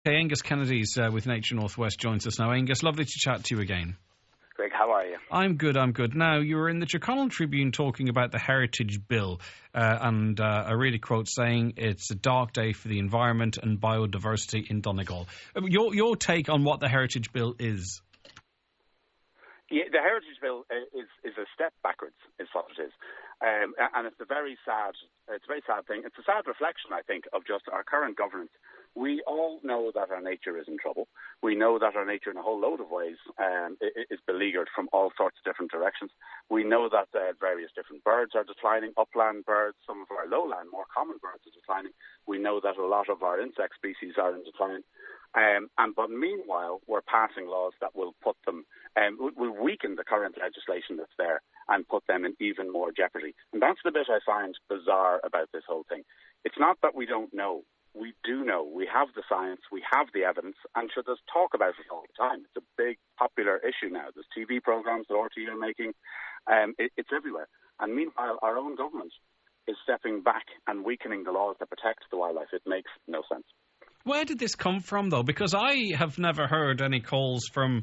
Okay, Angus Kennedy's with Nature Northwest joins us now. Angus, lovely to chat to you again. Greg, how are you? I'm good. Now, you were in the Tyrconnell Tribune talking about the Heritage Bill, and I read a quote saying it's a dark day for the environment and biodiversity in Donegal. Your take on what the Heritage Bill is? Yeah, the Heritage Bill is a step backwards, is what it is. And it's a very sad thing. It's a sad reflection, I think, of just our current governance. We all know that our nature is in trouble. We know that our nature in a whole load of ways is beleaguered from all sorts of different directions. We know that various different birds are declining, upland birds, some of our lowland, more common birds are declining. We know that a lot of our insect species are in decline. But meanwhile, we're passing laws that will put them, will weaken the current legislation that's there and put them in even more jeopardy. And that's the bit I find bizarre about this whole thing. It's not that we don't know. We do know. We have the science, we have the evidence, and should there's talk about it all the time. It's a big popular issue now. There's TV programs that RTE are making. It's everywhere. And meanwhile, our own government is stepping back and weakening the laws that protect the wildlife. It makes no sense. Where did this come from, though? Because I have never heard any calls from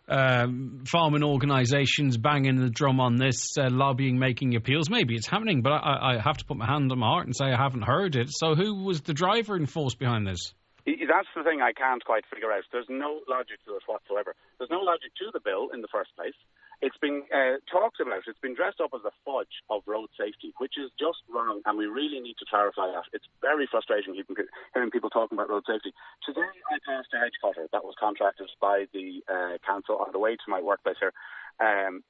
farming organisations banging the drum on this, lobbying, making appeals. Maybe it's happening, but I have to put my hand on my heart and say I haven't heard it. So who was the driving force behind this? That's the thing I can't quite figure out. There's no logic to it whatsoever. There's no logic to the bill in the first place. It's been talked about. It's been dressed up as a fudge of road safety, which is just wrong, and we really need to clarify that. It's very frustrating hearing people talking about road safety. Today I passed a hedge cutter that was contracted by the council on the way to my workplace here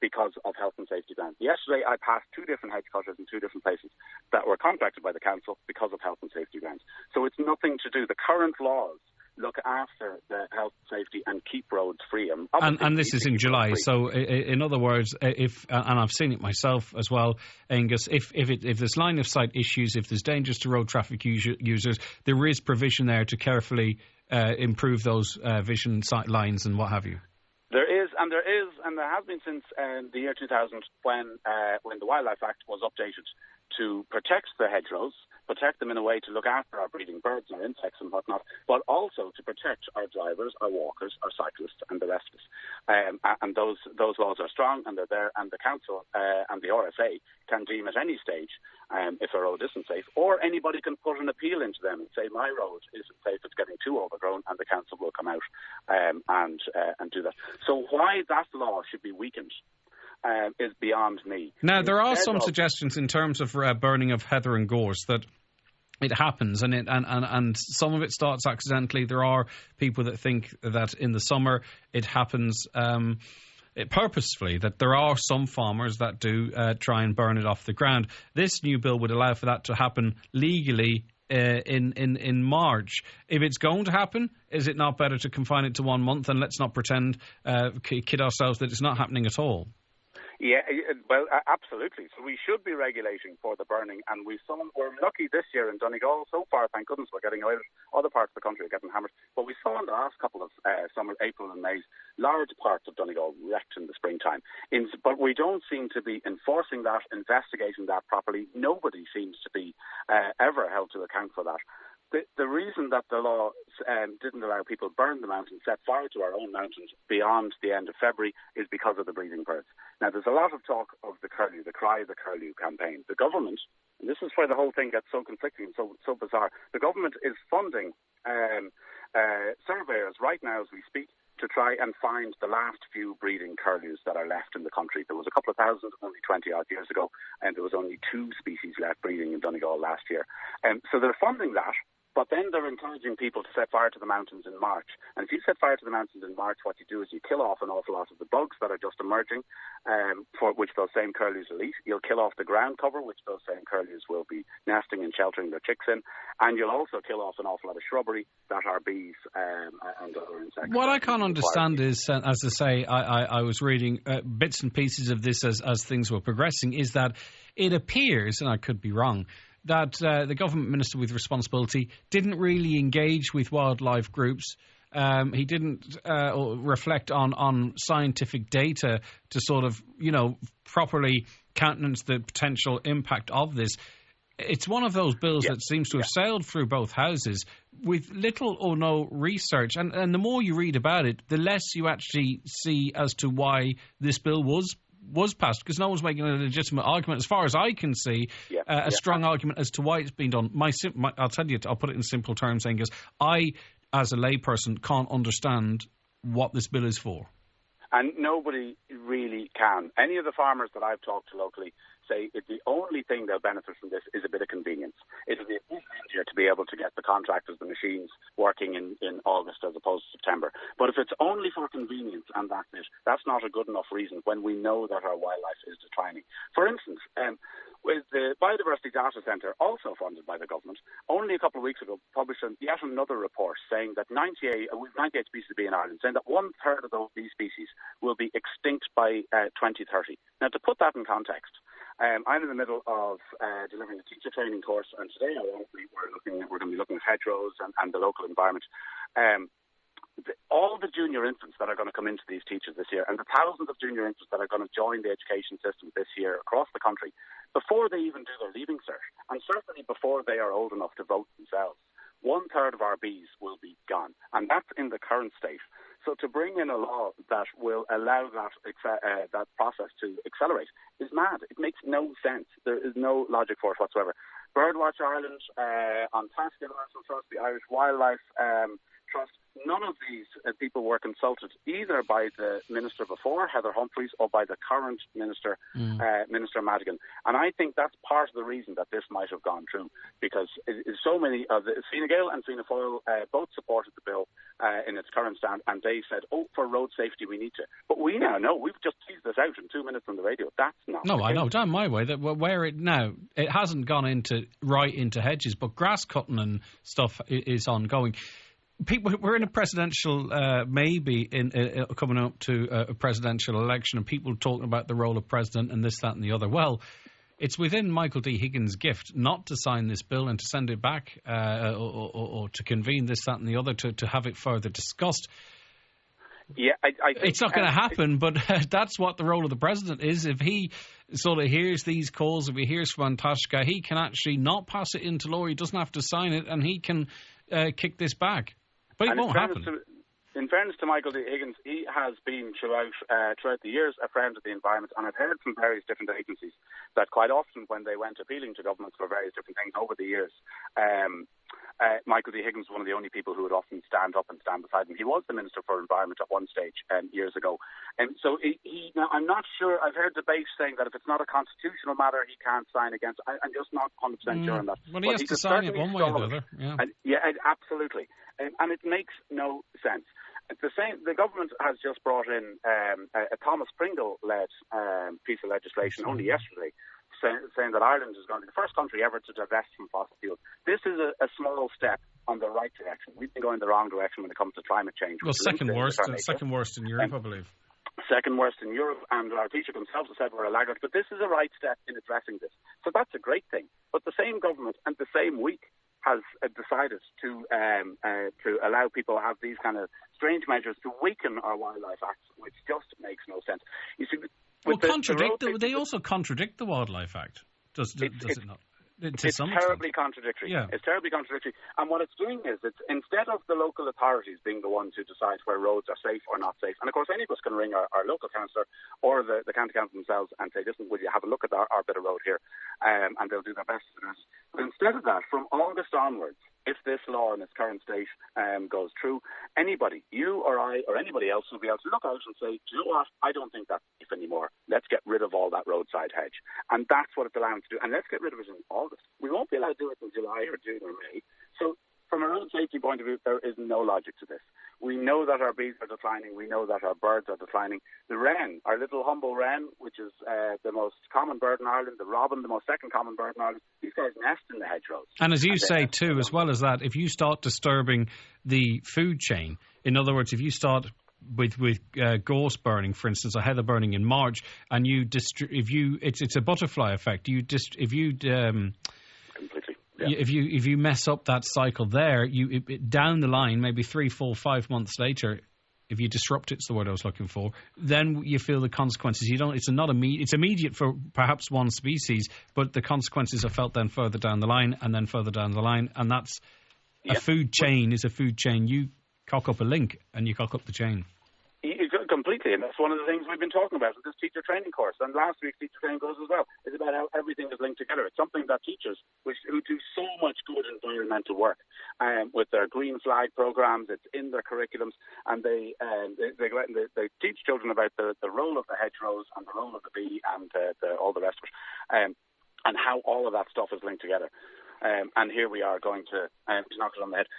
because of health and safety grounds. Yesterday I passed two different hedge cutters in two different places that were contracted by the council because of health and safety grounds. So it's nothing to do. The current laws look after the health and safety and keep roads free. And this is in July, so in other words, if and I've seen it myself as well, Angus, if there's line of sight issues, if there's dangers to road traffic users, there is provision there to carefully improve those vision sight lines and what have you. There is, and there has been since the year 2000 when the Wildlife Act was updated to protect the hedgerows, protect them in a way to look after our breeding birds, our insects and whatnot, but also to protect our drivers, our walkers, our cyclists and the rest of us. And those laws are strong and they're there, and the council and the RSA can deem at any stage if a road isn't safe, or anybody can put an appeal into them and say my road isn't safe, it's getting too overgrown, and the council will come out and do that. So why that law should be weakened is beyond me. Now, there are some suggestions in terms of burning of heather and gorse that it happens, and some of it starts accidentally. There are people that think that in the summer it happens purposefully, that there are some farmers that do try and burn it off the ground. This new bill would allow for that to happen legally in March. If it's going to happen, is it not better to confine it to 1 month and let's not pretend, kid ourselves, that it's not happening at all? Yeah, well, absolutely. So we should be regulating for the burning, and we're lucky this year in Donegal. So far, thank goodness, we're getting away with it. Other parts of the country are getting hammered. But we saw in the last couple of summer, April and May, large parts of Donegal wrecked in the springtime. But we don't seem to be enforcing that, investigating that properly. Nobody seems to be ever held to account for that. The reason that the law didn't allow people to burn the mountains, set fire to our own mountains beyond the end of February, is because of the breeding birds. Now, there's a lot of talk of the curlew, the Cry the Curlew campaign. The government, and this is where the whole thing gets so conflicting and so bizarre, the government is funding surveyors right now as we speak to try and find the last few breeding curlews that are left in the country. There was a couple of thousand only 20-odd years ago, and there was only 2 species left breeding in Donegal last year. So they're funding that. But then they're encouraging people to set fire to the mountains in March. And if you set fire to the mountains in March, what you do is you kill off an awful lot of the bugs that are just emerging, for which those same curlews will eat. You'll kill off the ground cover, which those same curlews will be nesting and sheltering their chicks in. And you'll also kill off an awful lot of shrubbery that our bees and other insects. What I can't understand is, as I say, I was reading bits and pieces of this as things were progressing, is that it appears, and I could be wrong, that the government minister with responsibility didn't really engage with wildlife groups. He didn't reflect on scientific data to sort of, properly countenance the potential impact of this. It's one of those bills that seems to have sailed through both houses with little or no research. And the more you read about it, the less you actually see as to why this bill was passed, because no one's making a legitimate argument, as far as I can see, a strong argument as to why it's been done. I'll tell you, I'll put it in simple terms, saying is I, as a layperson, can't understand what this bill is for. And nobody really can. Any of the farmers that I've talked to locally say the only thing they'll benefit from this is a bit of convenience. It'll be easier to be able to get the contractors, the machines working in August as opposed to September. But if it's only for convenience and that's it, that's not a good enough reason when we know that our wildlife is declining. For instance, with the Biodiversity Data Centre, also funded by the government, only a couple of weeks ago published yet another report saying that 98 species of bee in Ireland, saying that 1/3 of those bee species will be extinct by 2030. Now, to put that in context, I'm in the middle of delivering a teacher training course, and today we're going to be looking at hedgerows and the local environment. All the junior infants that are going to come into these teachers this year, and the thousands of junior infants that are going to join the education system this year across the country, before they even do their leaving cert, and certainly before they are old enough to vote themselves, 1/3 of our bees will be gone, and that's in the current state. So to bring in a law that will allow that process to accelerate is mad. It makes no sense. There is no logic for it whatsoever. Birdwatch Ireland, on Tasca National Trust, the Irish Wildlife Trust, none of these people were consulted either by the minister before, Heather Humphreys, or by the current minister, Minister Madigan. And I think that's part of the reason that this might have gone through, because so many of the Fine Gael and Fianna Fáil both supported the bill in its current stand, and they said, for road safety we need to. But we now know, we've just teased this out in 2 minutes on the radio, that's not the case. I know, down my way, that where it hasn't gone right into hedges, but grass cutting and stuff is ongoing. We're in a presidential, coming up to a presidential election, and people talking about the role of president and this, that, and the other. Well, it's within Michael D. Higgins' gift not to sign this bill and to send it back or to convene this, that, and the other to have it further discussed. Yeah, I think it's not going to happen, but that's what the role of the president is. If he sort of hears these calls, if he hears from An Taisce, he can actually not pass it into law. He doesn't have to sign it, and he can kick this back. But it won't happen. In fairness to Michael D. Higgins, he has been throughout the years a friend of the environment, and I've heard from various different agencies that quite often when they went appealing to governments for various different things over the years, Michael D. Higgins was one of the only people who would often stand up and stand beside him. He was the Minister for Environment at one stage years ago. And so now I'm not sure, I've heard debate saying that if it's not a constitutional matter, he can't sign against. I'm just not 100% sure on that. Well, he has to sign it one way or the other. Yeah, absolutely. And it makes no sense. The government has just brought in a Thomas Pringle-led piece of legislation only yesterday, saying that Ireland is going to be the first country ever to divest from fossil fuels. This is a small step on the right direction. We've been going the wrong direction when it comes to climate change. Well, second worst in Europe, I believe. Second worst in Europe, and our Taoiseach themselves have said we're a laggard. But this is a right step in addressing this. So that's a great thing. But the same government and the same week has decided to allow people to have these kind of strange measures to weaken our Wildlife Act, which just makes no sense. You see, they also contradict the Wildlife Act, does it not? It's terribly contradictory. Yeah. It's terribly contradictory. And what it's doing is, it's instead of the local authorities being the ones who decide where roads are safe or not safe, and of course any of us can ring our local councillor or the county council themselves and say, listen, will you have a look at our bit of road here? And they'll do their best to do it. But instead of that, from August onwards, if this law in its current state goes through, anybody, you or I or anybody else, will be able to look out and say, do you know what, I don't think that's safe anymore. Let's get rid of all that roadside hedge. And that's what it's allowing to do. And let's get rid of it in August. We won't be allowed to do it in July or June or May. So from a road safety point of view, there is no logic to this. We know that our bees are declining. We know that our birds are declining. The wren, our little humble wren, which is the most common bird in Ireland, the robin, the most second common bird in Ireland, these guys nest in the hedgerows. And as you say too, as well as that, if you start disturbing the food chain, in other words, if you start with gorse burning, for instance, or heather burning in March, and it's a butterfly effect. Completely. Yeah. If you mess up that cycle there, down the line, maybe 3, 4, 5 months later, if you disrupt it's the word I was looking for, then you feel the consequences. It's immediate for perhaps one species, but the consequences are felt then further down the line and then further down the line, and that's a food chain is a food chain. You cock up a link and you cock up the chain. Completely, and that's one of the things we've been talking about with this teacher training course. And last week's teacher training course as well is about how everything is linked together. It's something that teachers, who do so much good environmental work with their green flag programs, it's in their curriculums, and they teach children about the role of the hedgerows and the role of the bee and all the rest of it, and how all of that stuff is linked together. And here we are going to knock it on the head.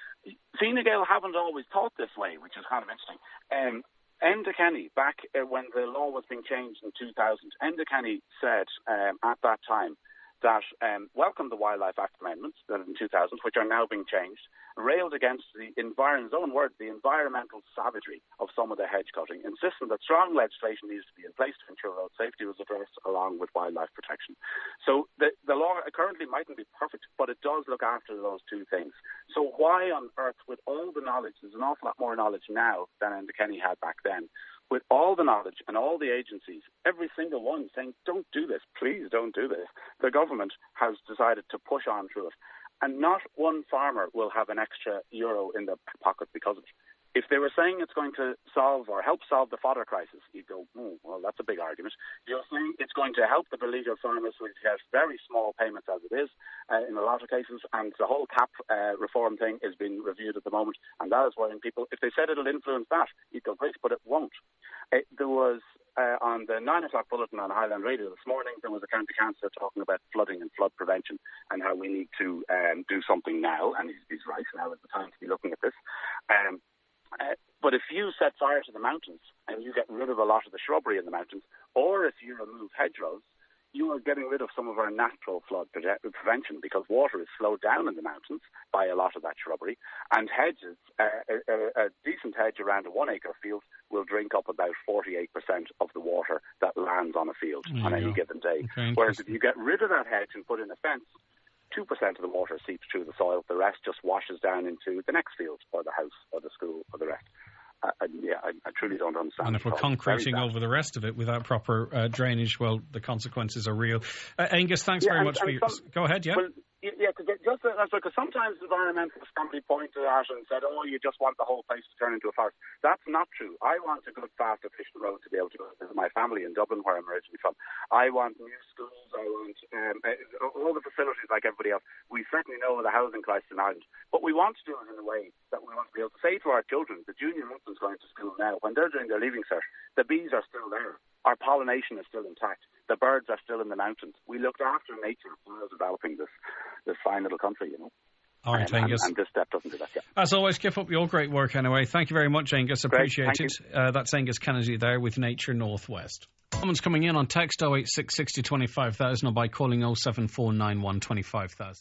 Fine Gael haven't always thought this way, which is kind of interesting. Enda Kenny, back when the law was being changed in 2000, Enda Kenny said at that time that welcomed the Wildlife Act amendments in 2000, which are now being changed, railed against the environmental savagery of some of the hedge cutting, insisting that strong legislation needs to be in place to ensure road safety was addressed along with wildlife protection. So the law currently mightn't be perfect, but it does look after those two things. So why on earth, with all the knowledge, there's an awful lot more knowledge now than Enda Kenny had back then, with all the knowledge and all the agencies, every single one saying, don't do this, please don't do this, the government has decided to push on through it. And not one farmer will have an extra euro in their pocket because of it. If they were saying it's going to solve or help solve the fodder crisis, you'd go, well, that's a big argument. You're saying it's going to help the beleaguered farmers who have very small payments as it is in a lot of cases, and the whole CAP reform thing is being reviewed at the moment, and that is worrying people. If they said it'll influence that, you'd go, great, but it won't. There was, on the 9 o'clock bulletin on Highland Radio this morning, there was a county councillor talking about flooding and flood prevention and how we need to do something now, and he's right, now is the time to be looking at this. But if you set fire to the mountains and you get rid of a lot of the shrubbery in the mountains, or if you remove hedgerows, you are getting rid of some of our natural flood prevention, because water is slowed down in the mountains by a lot of that shrubbery. And hedges, a decent hedge around a 1 acre field will drink up about 48% of the water that lands on a field on any given day. Okay, whereas if you get rid of that hedge and put in a fence, 2% of the water seeps through the soil. The rest just washes down into the next field or the house or the school or the rest. I truly don't understand. And if we're concreting over the rest of it without proper drainage, well, the consequences are real. Angus, thanks very much for your... Go ahead, yeah? Well, because sometimes environmentalists can be pointed at and said, you just want the whole place to turn into a forest. That's not true. I want a good, fast, efficient road to be able to go visit my family in Dublin, where I'm originally from. I want new schools. I want all the facilities like everybody else. We certainly know the housing crisis in Ireland, but we want to do it in a way that we want to be able to say to our children, the junior infants going to school now, when they're doing their leaving cert, the bees are still there. Our pollination is still intact. The birds are still in the mountains. We looked after nature while developing this fine little country, All right, Angus. And this step doesn't do that yet. As always, keep up your great work anyway. Thank you very much, Angus. Appreciate it. That's Angus Kennedy there with Nature Northwest. Someone's coming in on text 086 60 25,000 or by calling 07491 25,000.